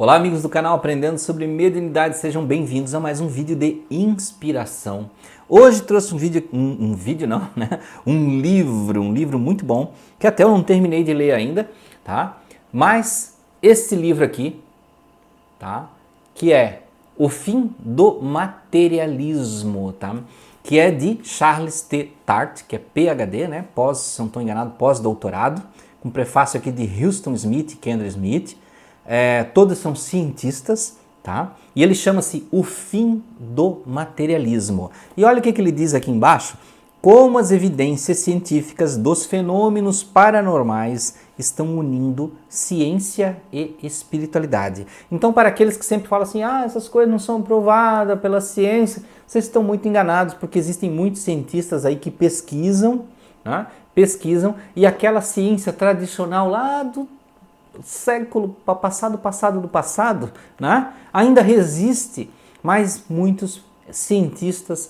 Olá amigos do canal Aprendendo sobre Mediunidade, sejam bem-vindos a mais um vídeo de inspiração. Hoje trouxe um livro muito bom, que até eu não terminei de ler ainda, tá? Mas esse livro aqui, tá? Que é O Fim do Materialismo, tá? Que é de Charles T. Tart, que é PhD, né? Se não estou enganado, pós-doutorado, com prefácio aqui de Huston Smith e Kendra Smith. Todos são cientistas, tá? E ele chama-se O Fim do Materialismo. E olha o que ele diz aqui embaixo: como as evidências científicas dos fenômenos paranormais estão unindo ciência e espiritualidade. Então, para aqueles que sempre falam assim, essas coisas não são provadas pela ciência, vocês estão muito enganados, porque existem muitos cientistas aí que pesquisam, né? E aquela ciência tradicional lá do século passado, né? Ainda resiste, mas muitos cientistas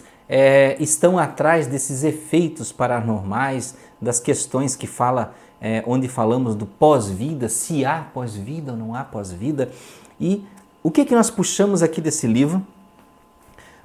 estão atrás desses efeitos paranormais, das questões que onde falamos do pós-vida, se há pós-vida ou não há pós-vida. E o que nós puxamos aqui desse livro?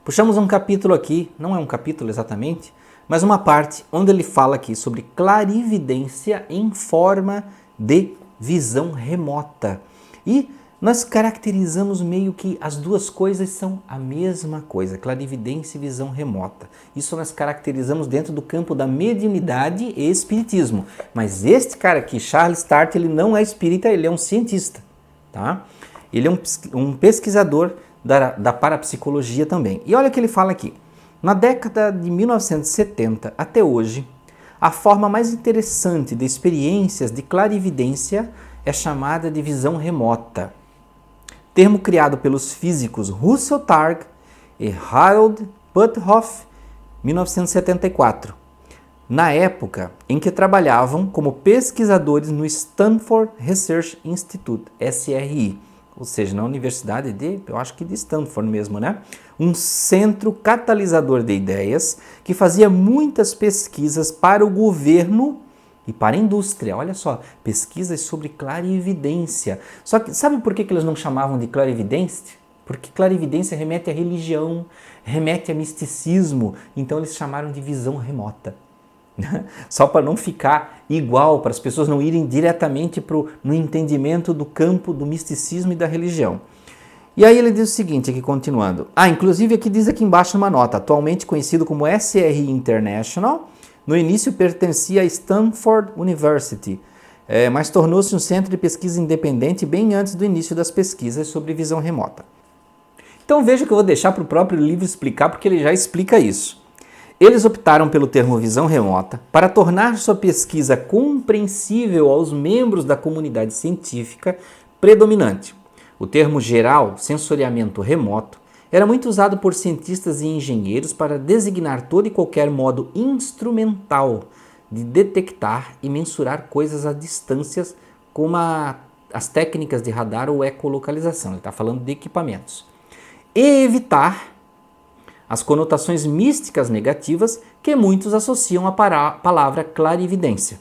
Puxamos um capítulo aqui, não é um capítulo exatamente, mas uma parte onde ele fala aqui sobre clarividência em forma de visão remota. E nós caracterizamos meio que as duas coisas são a mesma coisa, clarividência e visão remota. Isso nós caracterizamos dentro do campo da mediunidade e espiritismo. Mas este cara aqui, Charles Tart, ele não é espírita, ele é um cientista, tá? Ele é um pesquisador da parapsicologia também. E olha o que ele fala aqui. Na década de 1970 até hoje, a forma mais interessante de experiências de clarividência é chamada de visão remota, termo criado pelos físicos Russell Targ e Harold Puthoff, 1974, na época em que trabalhavam como pesquisadores no Stanford Research Institute, SRI, ou seja, na Universidade de Stanford mesmo, né? Um centro catalisador de ideias que fazia muitas pesquisas para o governo e para a indústria. Olha só, pesquisas sobre clarividência. Só que sabe por que eles não chamavam de clarividência? Porque clarividência remete à religião, remete a misticismo, então eles chamaram de visão remota. Só para não ficar igual, para as pessoas não irem diretamente no entendimento do campo do misticismo e da religião. E aí ele diz o seguinte, aqui continuando. Inclusive aqui diz aqui embaixo uma nota, atualmente conhecido como SRI International, no início pertencia a Stanford University, mas tornou-se um centro de pesquisa independente bem antes do início das pesquisas sobre visão remota. Então veja que eu vou deixar para o próprio livro explicar, porque ele já explica isso. Eles optaram pelo termo visão remota para tornar sua pesquisa compreensível aos membros da comunidade científica predominante. O termo geral, sensoriamento remoto, era muito usado por cientistas e engenheiros para designar todo e qualquer modo instrumental de detectar e mensurar coisas a distâncias, como as técnicas de radar ou ecolocalização. Ele está falando de equipamentos. E evitar as conotações místicas negativas que muitos associam à palavra clarividência.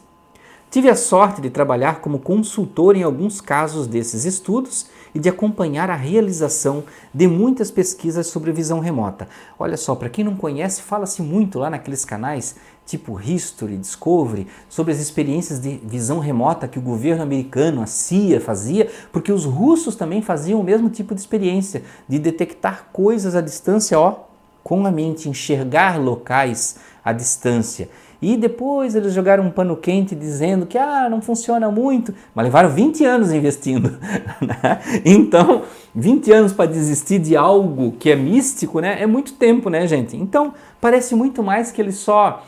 Tive a sorte de trabalhar como consultor em alguns casos desses estudos e de acompanhar a realização de muitas pesquisas sobre visão remota. Olha só, para quem não conhece, fala-se muito lá naqueles canais tipo History, Discovery, sobre as experiências de visão remota que o governo americano, a CIA, fazia, porque os russos também faziam o mesmo tipo de experiência, de detectar coisas à distância, com a mente, enxergar locais à distância. E depois eles jogaram um pano quente dizendo que não funciona muito, mas levaram 20 anos investindo. Então, 20 anos para desistir de algo que é místico, né? É muito tempo, né, gente? Então, parece muito mais que eles só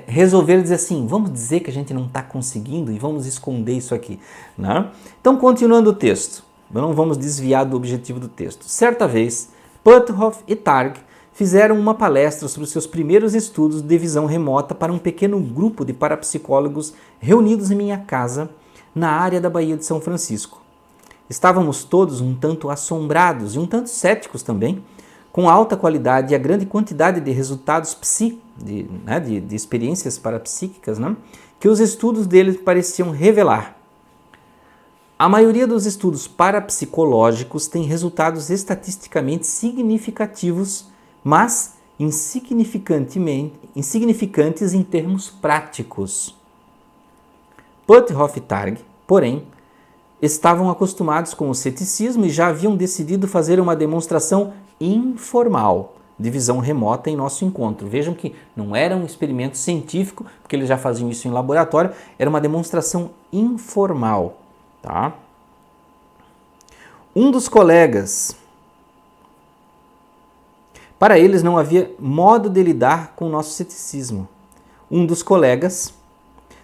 resolveram dizer assim, vamos dizer que a gente não está conseguindo e vamos esconder isso aqui, né? Então, continuando o texto, não vamos desviar do objetivo do texto. Certa vez, Puthoff e Targ fizeram uma palestra sobre os seus primeiros estudos de visão remota para um pequeno grupo de parapsicólogos reunidos em minha casa na área da Baía de São Francisco. Estávamos todos um tanto assombrados e um tanto céticos também, com a alta qualidade e a grande quantidade de resultados de experiências parapsíquicas, né, que os estudos deles pareciam revelar. A maioria dos estudos parapsicológicos tem resultados estatisticamente significativos, mas insignificantes em termos práticos. Puthoff-Targ, porém, estavam acostumados com o ceticismo e já haviam decidido fazer uma demonstração informal de visão remota em nosso encontro. Vejam que não era um experimento científico, porque eles já faziam isso em laboratório, era uma demonstração informal. Tá? Um dos colegas, para eles não havia modo de lidar com o nosso ceticismo. Um dos colegas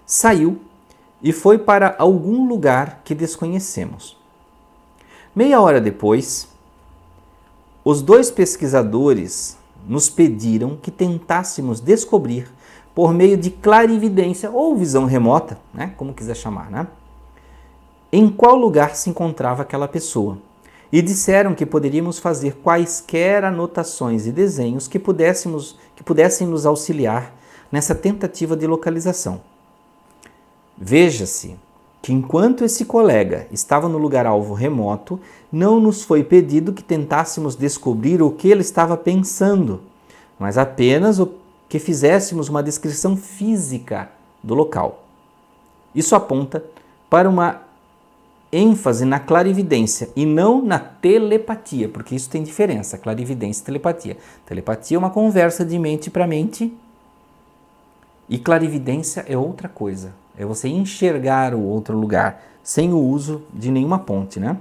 saiu e foi para algum lugar que desconhecemos. Meia hora depois, os dois pesquisadores nos pediram que tentássemos descobrir, por meio de clarividência ou visão remota, né, como quiser chamar, né, em qual lugar se encontrava aquela pessoa. E disseram que poderíamos fazer quaisquer anotações e desenhos que pudessem nos auxiliar nessa tentativa de localização. Veja-se que enquanto esse colega estava no lugar-alvo remoto, não nos foi pedido que tentássemos descobrir o que ele estava pensando, mas apenas que fizéssemos uma descrição física do local. Isso aponta para uma ênfase na clarividência e não na telepatia, porque isso tem diferença, clarividência e telepatia. Telepatia é uma conversa de mente para mente e clarividência é outra coisa. É você enxergar o outro lugar sem o uso de nenhuma ponte, né?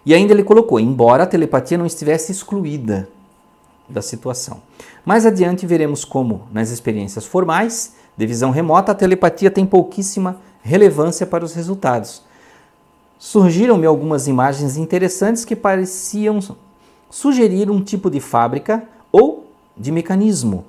E ainda ele colocou, embora a telepatia não estivesse excluída da situação. Mais adiante veremos como, nas experiências formais de visão remota, a telepatia tem pouquíssima relevância para os resultados. Surgiram-me algumas imagens interessantes que pareciam sugerir um tipo de fábrica ou de mecanismo,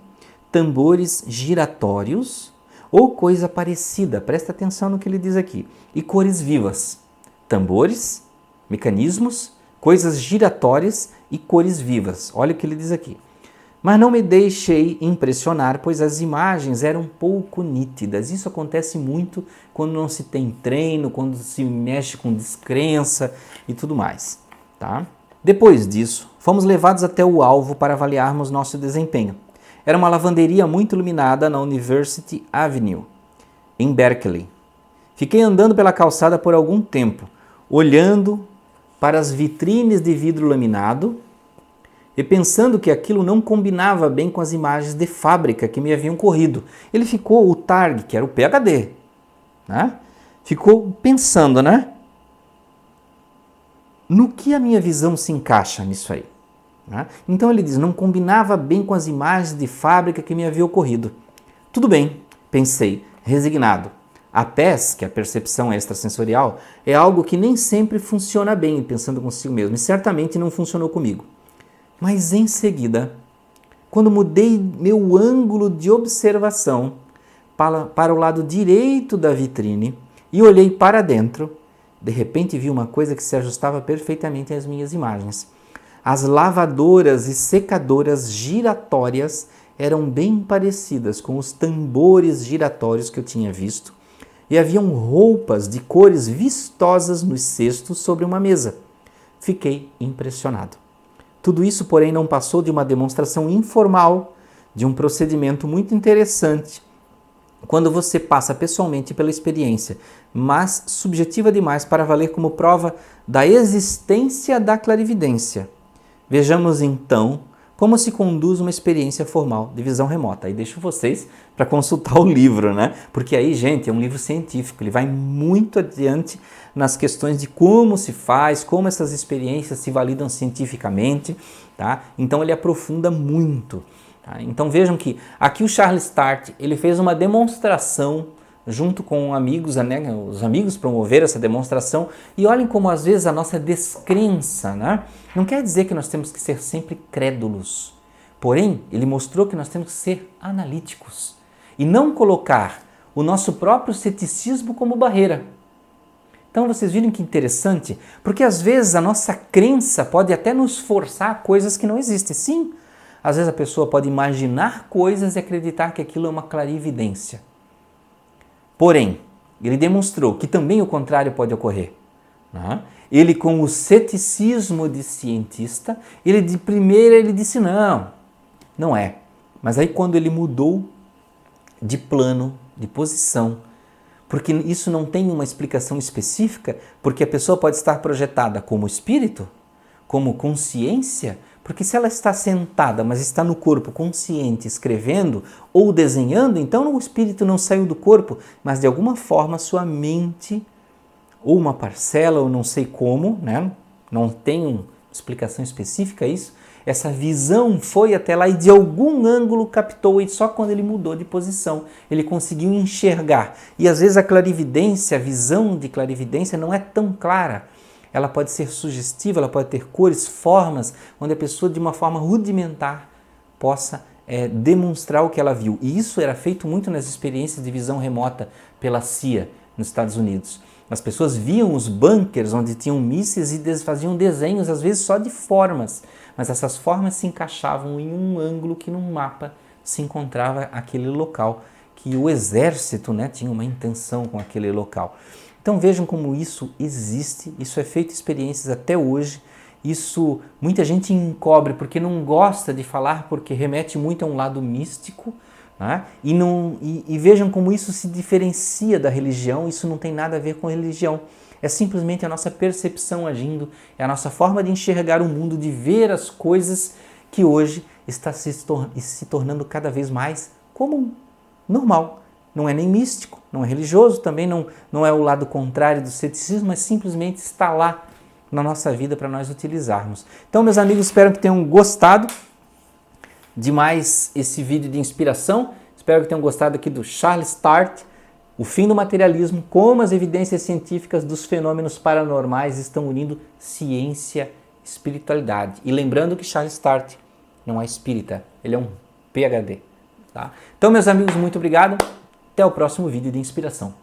tambores giratórios ou coisa parecida, presta atenção no que ele diz aqui, e cores vivas, tambores, mecanismos, coisas giratórias e cores vivas, olha o que ele diz aqui. Mas não me deixei impressionar, pois as imagens eram pouco nítidas. Isso acontece muito quando não se tem treino, quando se mexe com descrença e tudo mais. Tá? Depois disso, fomos levados até o alvo para avaliarmos nosso desempenho. Era uma lavanderia muito iluminada na University Avenue, em Berkeley. Fiquei andando pela calçada por algum tempo, olhando para as vitrines de vidro laminado, e pensando que aquilo não combinava bem com as imagens de fábrica que me haviam corrido. Ele ficou, o Targ, que era o PhD, né? Ficou pensando, né? No que a minha visão se encaixa nisso aí? Né? Então ele diz, não combinava bem com as imagens de fábrica que me havia ocorrido. Tudo bem, pensei, resignado. A PES, que é a percepção extrasensorial, é algo que nem sempre funciona bem, pensando consigo mesmo, e certamente não funcionou comigo. Mas em seguida, quando mudei meu ângulo de observação para o lado direito da vitrine e olhei para dentro, de repente vi uma coisa que se ajustava perfeitamente às minhas imagens. As lavadoras e secadoras giratórias eram bem parecidas com os tambores giratórios que eu tinha visto e haviam roupas de cores vistosas nos cestos sobre uma mesa. Fiquei impressionado. Tudo isso, porém, não passou de uma demonstração informal de um procedimento muito interessante quando você passa pessoalmente pela experiência, mas subjetiva demais para valer como prova da existência da clarividência. Vejamos então como se conduz uma experiência formal de visão remota. Aí deixo vocês para consultar o livro, né? Porque aí, gente, é um livro científico, ele vai muito adiante nas questões de como se faz, como essas experiências se validam cientificamente, tá? Então ele aprofunda muito. Tá? Então vejam que aqui o Charles Start, ele fez uma demonstração junto com amigos, né? Os amigos promoveram essa demonstração e olhem como às vezes a nossa descrença, né? Não quer dizer que nós temos que ser sempre crédulos, porém ele mostrou que nós temos que ser analíticos e não colocar o nosso próprio ceticismo como barreira. Então vocês viram que interessante? Porque às vezes a nossa crença pode até nos forçar a coisas que não existem. Sim, às vezes a pessoa pode imaginar coisas e acreditar que aquilo é uma clarividência. Porém, ele demonstrou que também o contrário pode ocorrer. Né? Ele, com o ceticismo de cientista, de primeira ele disse não, não é. Mas aí quando ele mudou de plano, de posição, porque isso não tem uma explicação específica, porque a pessoa pode estar projetada como espírito, como consciência, porque se ela está sentada, mas está no corpo consciente, escrevendo ou desenhando, então o espírito não saiu do corpo, mas de alguma forma sua mente, ou uma parcela, ou não sei como, né? Não tem uma explicação específica isso, essa visão foi até lá e de algum ângulo captou, e só quando ele mudou de posição ele conseguiu enxergar. E às vezes a clarividência, a visão de clarividência não é tão clara. Ela pode ser sugestiva, ela pode ter cores, formas, onde a pessoa de uma forma rudimentar possa demonstrar o que ela viu. E isso era feito muito nas experiências de visão remota pela CIA nos Estados Unidos. As pessoas viam os bunkers onde tinham mísseis e faziam desenhos, às vezes só de formas, mas essas formas se encaixavam em um ângulo que num mapa se encontrava aquele local, que o exército, né, tinha uma intenção com aquele local. Então vejam como isso existe, isso é feito experiências até hoje, isso muita gente encobre porque não gosta de falar, porque remete muito a um lado místico, né? E vejam como isso se diferencia da religião, isso não tem nada a ver com religião, é simplesmente a nossa percepção agindo, é a nossa forma de enxergar o mundo, de ver as coisas que hoje está se tornando cada vez mais comum, normal. Não é nem místico, não é religioso, também não é o lado contrário do ceticismo, mas simplesmente está lá na nossa vida para nós utilizarmos. Então, meus amigos, espero que tenham gostado de mais esse vídeo de inspiração. Espero que tenham gostado aqui do Charles Start, o fim do materialismo, como as evidências científicas dos fenômenos paranormais estão unindo ciência e espiritualidade. E lembrando que Charles Start não é espírita, ele é um PhD. Tá? Então, meus amigos, muito obrigado. Até o próximo vídeo de inspiração.